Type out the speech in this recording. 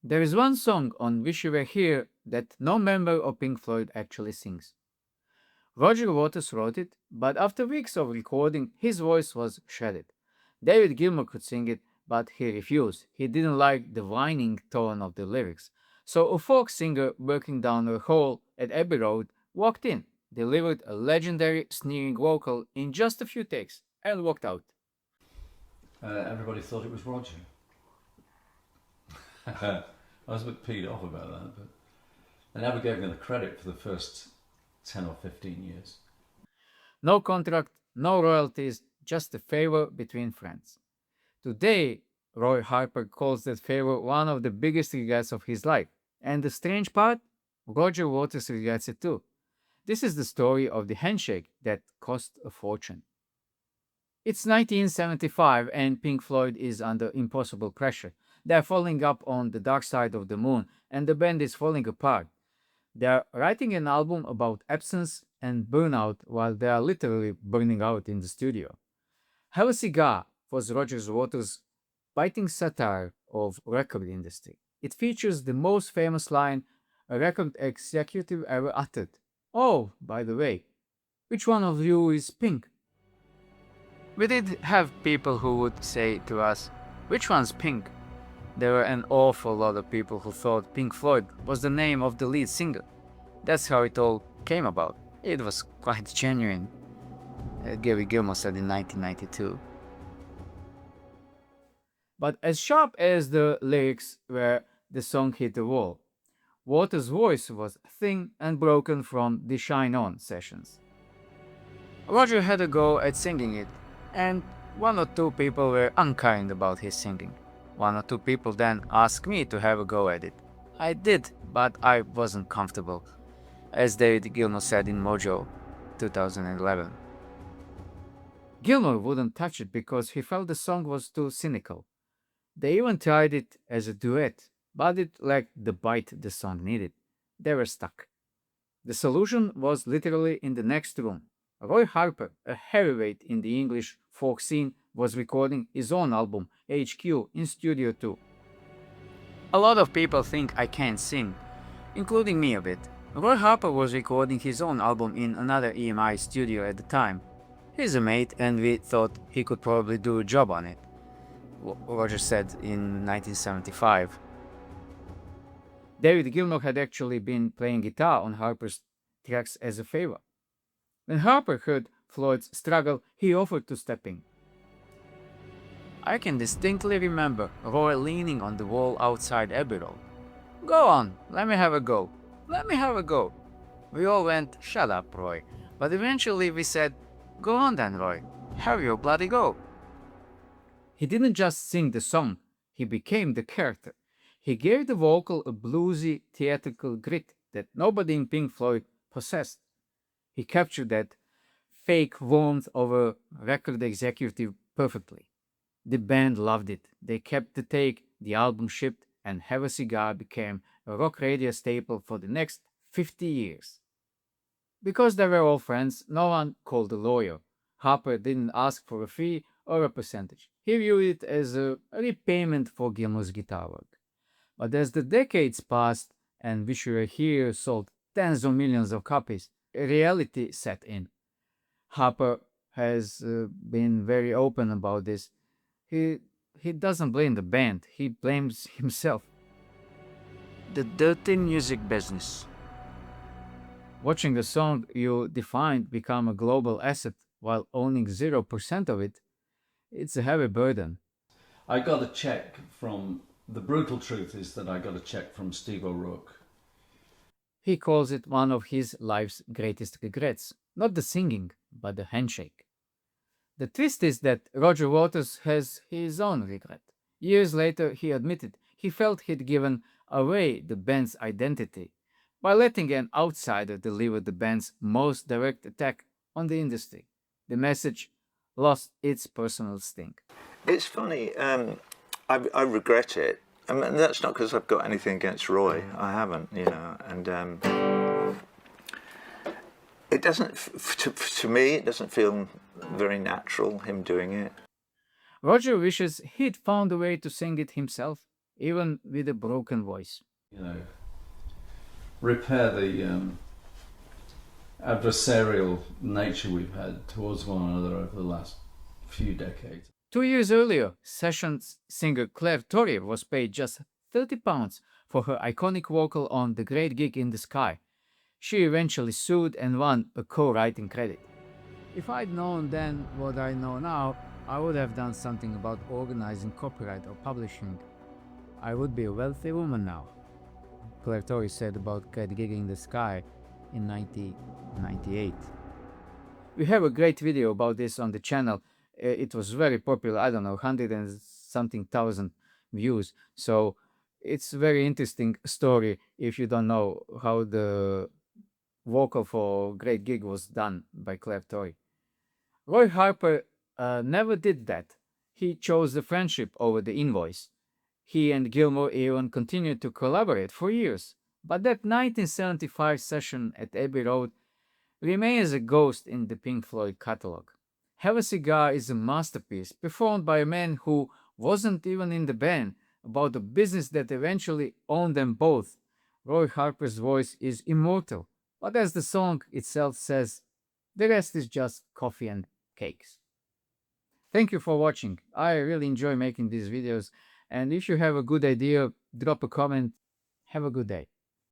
There is one song on Wish You Were Here that no member of Pink Floyd actually sings. Roger Waters wrote it, but after weeks of recording, his voice was shredded. David Gilmour could sing it, but he refused. He didn't like the whining tone of the lyrics. So a folk singer working down a hall at Abbey Road walked in, delivered a legendary sneering vocal in just a few takes, and walked out. Everybody thought it was Roger. I was a bit peed off about that, but they never gave me the credit for the first 10 or 15 years. No contract, no royalties, just a favor between friends. Today, Roy Harper calls that favor one of the biggest regrets of his life. And the strange part? Roger Waters regrets it too. This is the story of the handshake that cost a fortune. It's 1975 and Pink Floyd is under impossible pressure. They're falling up on the dark side of the moon and the band is falling apart. They're writing an album about absence and burnout while they are literally burning out in the studio. Have a Cigar was Roger Waters' biting satire of record industry. It features the most famous line a record executive ever uttered. Oh, by the way, which one of you is Pink? We did have people who would say to us, which one's Pink? There were an awful lot of people who thought Pink Floyd was the name of the lead singer. That's how it all came about. It was quite genuine, Gary Gilmour said in 1992. But as sharp as the lyrics were, the song hit the wall. Waters' voice was thin and broken from the Shine On sessions. Roger had a go at singing it, and one or two people were unkind about his singing. One or two people then asked me to have a go at it. I did, but I wasn't comfortable, as David Gilmour said in Mojo 2011. Gilmour wouldn't touch it because he felt the song was too cynical. They even tried it as a duet, but it lacked the bite the song needed. They were stuck. The solution was literally in the next room. Roy Harper, a heavyweight in the English folk scene, was recording his own album, HQ, in Studio 2. A lot of people think I can't sing, including me a bit. Roy Harper was recording his own album in another EMI studio at the time. He's a mate and we thought he could probably do a job on it, Roger said in 1975. David Gilmour had actually been playing guitar on Harper's tracks as a favor. When Harper heard Floyd's struggle, he offered to step in. I can distinctly remember Roy leaning on the wall outside Abbey Road. Go on, let me have a go. Let me have a go. We all went, shut up, Roy. But eventually we said, go on then, Roy. Have your bloody go. He didn't just sing the song, he became the character. He gave the vocal a bluesy, theatrical grit that nobody in Pink Floyd possessed. He captured that fake warmth of a record executive perfectly. The band loved it. They kept the take, the album shipped, and Have a Cigar became a rock radio staple for the next 50 years. Because they were all friends, no one called a lawyer. Harper didn't ask for a fee or a percentage. He viewed it as a repayment for Gilmour's guitar work. But as the decades passed and Wish You Were Here sold tens of millions of copies, reality set in. Harper has been very open about this. He doesn't blame the band, he blames himself. The dirty music business. Watching the song you defined become a global asset while owning 0% of it, it's a heavy burden. I got a check from, the brutal truth is that I got a check from Steve O'Rourke. He calls it one of his life's greatest regrets, not the singing, but the handshake. The twist is that Roger Waters has his own regret. Years later, he admitted he felt he'd given away the band's identity by letting an outsider deliver the band's most direct attack on the industry. The message lost its personal sting. It's funny. I regret it. I mean, that's not because I've got anything against Roy. I haven't, you know. And it doesn't. To me, it doesn't feel very natural him doing it. Roger wishes he'd found a way to sing it himself. even with a broken voice. You know, repair the adversarial nature we've had towards one another over the last few decades. 2 years earlier, sessions singer Claire Torrey was paid just £30 for her iconic vocal on The Great Gig in the Sky. She eventually sued and won a co-writing credit. If I'd known then what I know now, I would have done something about organizing copyright or publishing. I would be a wealthy woman now, Claire Torrey said about Great Gig in the Sky in 1998. We have a great video about this on the channel. It was very popular, I don't know, 100 and something thousand views. So it's a very interesting story if you don't know how the vocal for Great Gig was done by Claire Torrey. Roy Harper never did that. He chose the friendship over the invoice. He and Gilmour even continued to collaborate for years. But that 1975 session at Abbey Road remains a ghost in the Pink Floyd catalog. Have a Cigar is a masterpiece performed by a man who wasn't even in the band, about a business that eventually owned them both. Roy Harper's voice is immortal, but as the song itself says, the rest is just coffee and cakes. Thank you for watching. I really enjoy making these videos, and if you have a good idea, drop a comment. Have a good day.